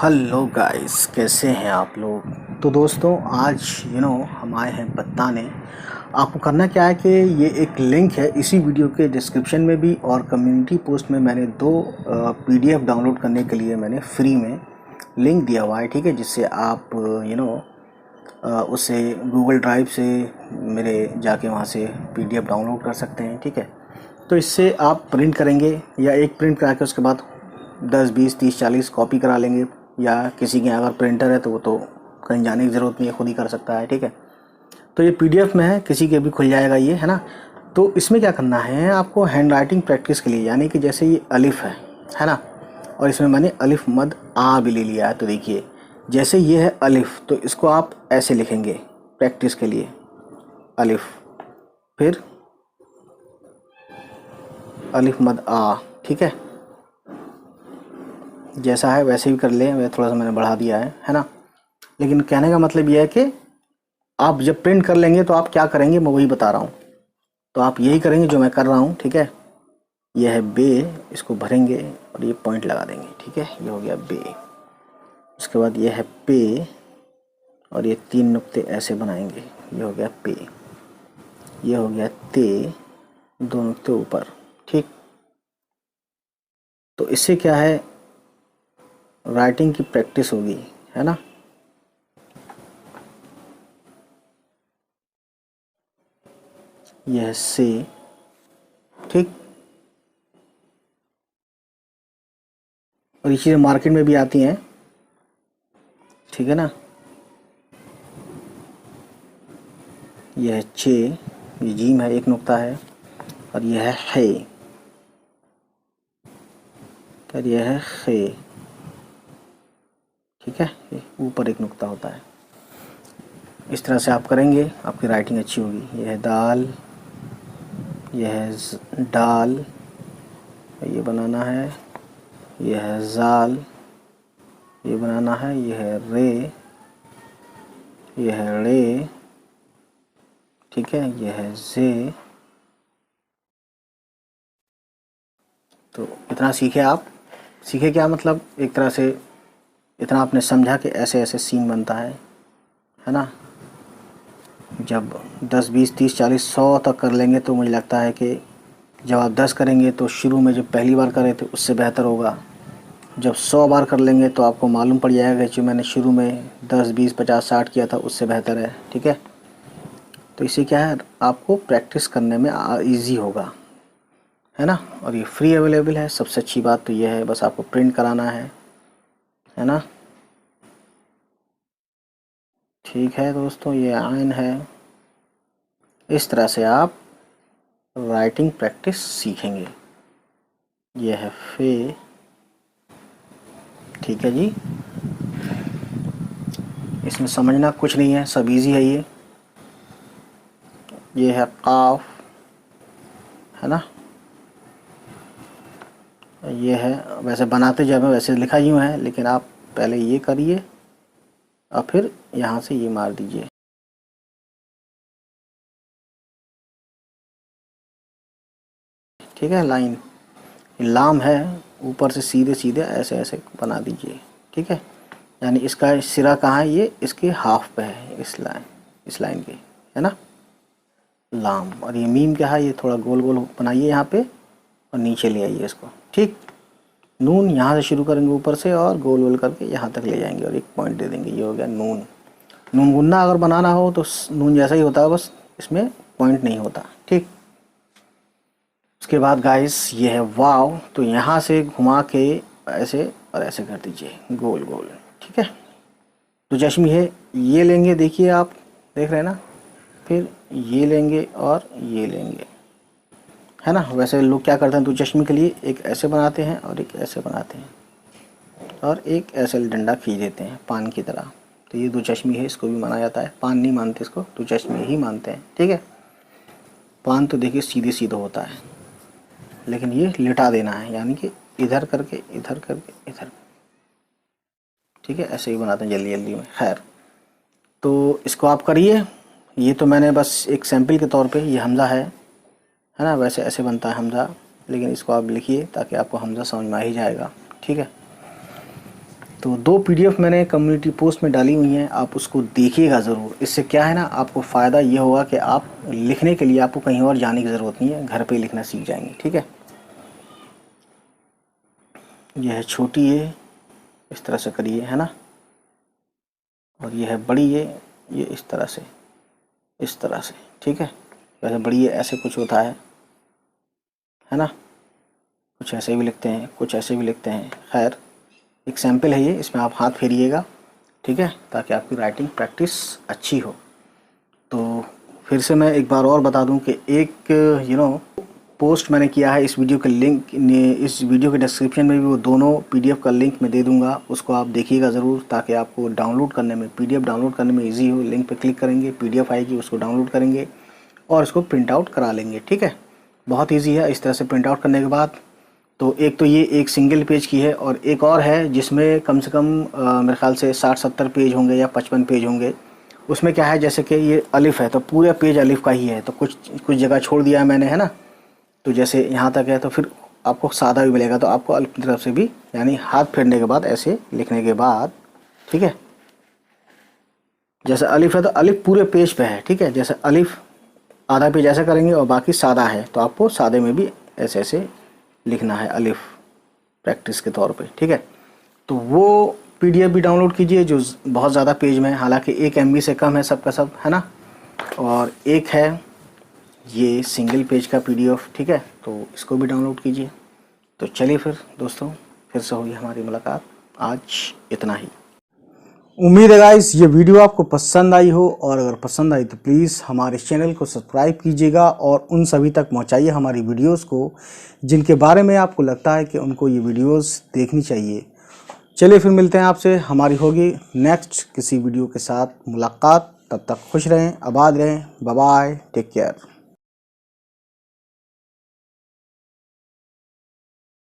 Hello guys, कैसे हैं आप लोग। तो दोस्तों, आज हम आए हैं बताने। आपको करना क्या है कि ये एक लिंक है इसी वीडियो के डिस्क्रिप्शन में भी और कम्युनिटी पोस्ट में मैंने दो पीडीएफ डाउनलोड करने के लिए मैंने फ्री में लिंक दिया हुआ है। ठीक है, जिससे आप उससे गूगल ड्राइव से मेरे जाके वहाँ से पीडीएफ डाउनलोड कर सकते हैं। ठीक है, तो इससे आप प्रिंट करेंगे या एक प्रिंट करा के उसके बाद 10 20 30 40 कॉपी करा लेंगे, या किसी के अगर प्रिंटर है तो वो तो कहीं जाने की ज़रूरत नहीं है, खुद ही कर सकता है। ठीक है, तो ये पीडीएफ में है, किसी के भी खुल जाएगा ये, है ना। तो इसमें क्या करना है आपको, हैंड राइटिंग प्रैक्टिस के लिए, यानी कि जैसे ये अलिफ है ना, और इसमें मैंने अलिफ मद आ भी ले लिया है। तो देखिए, जैसे ये है अलिफ, तो इसको आप ऐसे लिखेंगे प्रैक्टिस के लिए, अलिफ, फिर अलिफ मद आ। ठीक है, जैसा है वैसे भी कर लें, वह थोड़ा सा मैंने बढ़ा दिया है ना। लेकिन कहने का मतलब यह है कि आप जब प्रिंट कर लेंगे तो आप क्या करेंगे, मैं वही बता रहा हूँ। तो आप यही करेंगे जो मैं कर रहा हूँ। ठीक है, यह है बे, इसको भरेंगे और ये पॉइंट लगा देंगे। ठीक है, ये हो गया बे। उसके बाद यह है पे, और ये 3 नुक्ते ऐसे बनाएंगे, ये हो गया पे। ये हो गया ते, 2 नुक्ते ऊपर। ठीक, तो इससे क्या है, राइटिंग की प्रैक्टिस होगी, है ना। यह से, ठीक, और ये चीज़ें मार्केट में भी आती हैं। ठीक है ना, यह है चे, ये जीम है, 1 नुक्ता है, और यह है और यह है खे। ठीक है, ये ऊपर 1 नुक्ता होता है। इस तरह से आप करेंगे, आपकी राइटिंग अच्छी होगी। यह है दाल, यह है डाल, ये बनाना है। यह है जाल, ये बनाना है। यह है रे, यह है रे। ठीक है, यह है जे। तो इतना सीखे आप। सीखे क्या मतलब, एक तरह से इतना आपने समझा कि ऐसे ऐसे सीन बनता है ना। जब 10 20 30 40 100 तक कर लेंगे तो मुझे लगता है कि जब आप 10 करेंगे तो शुरू में जब पहली बार करे थे उससे बेहतर होगा। जब 100 बार कर लेंगे तो आपको मालूम पड़ जाएगा कि जो मैंने शुरू में 10 20 50 60 किया था उससे बेहतर है। ठीक है, तो इससे क्या है, आपको प्रैक्टिस करने में ईजी होगा, है ना। और ये फ्री अवेलेबल है। सबसे अच्छी बात तो यह है, बस आपको प्रिंट कराना है ना। ठीक है दोस्तों, ये आयन है। इस तरह से आप राइटिंग प्रैक्टिस सीखेंगे। यह है फे। ठीक है जी, इसमें समझना कुछ नहीं है, सब इजी है। ये है काफ, है ना। ये है, वैसे बनाते जब है वैसे लिखा यूँ है, लेकिन आप पहले ये करिए और फिर यहाँ से ये मार दीजिए। ठीक है, लाइन लाम है, ऊपर से सीधे सीधे ऐसे ऐसे बना दीजिए। ठीक है, यानी इसका सिरा कहाँ है, ये इसके हाफ पे है, इस लाइन के, है ना, लाम। और ये मीम क्या है, ये थोड़ा गोल गोल बनाइए यहाँ पे और नीचे ले आइए इसको। ठीक, नून यहाँ से शुरू करेंगे ऊपर से और गोल गोल करके यहाँ तक ले जाएंगे और एक पॉइंट दे देंगे। ये हो गया नून। नून गुन्ना अगर बनाना हो तो नून जैसा ही होता है, बस इसमें पॉइंट नहीं होता। ठीक, उसके बाद गाइस ये है वाव, तो यहाँ से घुमा के ऐसे और ऐसे कर दीजिए गोल गोल। ठीक है, तो चश्मी है, ये लेंगे, देखिए आप देख रहे हैं ना, फिर ये लेंगे और ये लेंगे, है ना। वैसे लोग क्या करते हैं, तो चश्मी के लिए एक ऐसे बनाते हैं और एक ऐसे बनाते हैं और एक ऐसे डंडा खींच देते हैं पान की तरह। तो ये 2 चश्मी है, इसको भी माना जाता है। पान नहीं मानते इसको, 2 चश्मी ही मानते हैं। ठीक है, पान तो देखिए सीधे सीधे होता है, लेकिन ये लिटा देना है, यानी कि इधर करके इधर करके इधर। ठीक है, ऐसे ही बनाते हैं जल्दी जल्दी में। खैर, तो इसको आप करिए। ये तो मैंने बस एक सैम्पल के तौर पे, ये हमज़ा है ना। वैसे ऐसे बनता है हमज़ा, लेकिन इसको आप लिखिए ताकि आपको हमज़ा समझ में आ ही जाएगा। ठीक है, तो 2 PDF मैंने कम्युनिटी पोस्ट में डाली हुई हैं, आप उसको देखिएगा ज़रूर। इससे क्या है ना, आपको फ़ायदा ये होगा कि आप लिखने के लिए आपको कहीं और जाने की ज़रूरत नहीं है, घर पे लिखना सीख जाएंगे। ठीक है, यह है छोटी ये, इस तरह से करिए, है ना, और ये है बड़ी ये इस तरह से, इस तरह से। ठीक है, वैसे बड़ी ये ऐसे कुछ होता है ना, कुछ ऐसे भी लिखते हैं, कुछ ऐसे भी लिखते हैं। खैर एक सैम्पल है ये, इसमें आप हाथ फेरिएगा, ठीक है, ताकि आपकी राइटिंग प्रैक्टिस अच्छी हो। तो फिर से मैं एक बार और बता दूं कि एक पोस्ट मैंने किया है, इस वीडियो के लिंक इस वीडियो के डिस्क्रिप्शन में भी वो दोनों PDF का लिंक मैं दे दूंगा, उसको आप देखिएगा ज़रूर, ताकि आपको डाउनलोड करने में, PDF डाउनलोड करने में ईजी हो। लिंक पे क्लिक करेंगे, PDF आएगी, उसको डाउनलोड करेंगे और उसको प्रिंट आउट करा लेंगे। ठीक है, बहुत ईजी है। इस तरह से प्रिंट आउट करने के बाद तो एक तो ये एक सिंगल पेज की है, और एक और है जिसमें कम से कम मेरे ख्याल से 60-70 पेज होंगे या 55 पेज होंगे। उसमें क्या है, जैसे कि ये अलिफ है तो पूरा पेज अलिफ का ही है, तो कुछ जगह छोड़ दिया है मैंने, है ना। तो जैसे यहाँ तक है, तो फिर आपको सादा भी मिलेगा, तो आपको अलिफ की तरफ से भी, यानी हाथ फेरने के बाद ऐसे लिखने के बाद, ठीक है, जैसे अलिफ है तो अलिफ पूरे पेज पे है। ठीक है, जैसे अलिफ आधा पेज ऐसा करेंगे और बाकी सादा है, तो आपको सादे में भी ऐसे ऐसे लिखना है अलिफ, प्रैक्टिस के तौर पे। ठीक है, तो वो PDF भी डाउनलोड कीजिए जो बहुत ज़्यादा पेज में है, हालांकि 1 MB से कम है सबका सब, है ना। और एक है ये सिंगल पेज का PDF। ठीक है, तो इसको भी डाउनलोड कीजिए। तो चलिए फिर दोस्तों, फिर से होगी हमारी मुलाकात। आज इतना ही। उम्मीद है गाइस ये वीडियो आपको पसंद आई हो, और अगर पसंद आई तो प्लीज़ हमारे चैनल को सब्सक्राइब कीजिएगा और उन सभी तक पहुंचाइए हमारी वीडियोस को जिनके बारे में आपको लगता है कि उनको ये वीडियोस देखनी चाहिए। चलिए फिर मिलते हैं आपसे, हमारी होगी नेक्स्ट किसी वीडियो के साथ मुलाकात। तब तक खुश रहें, आबाद रहें, बाय बाय, टेक केयर।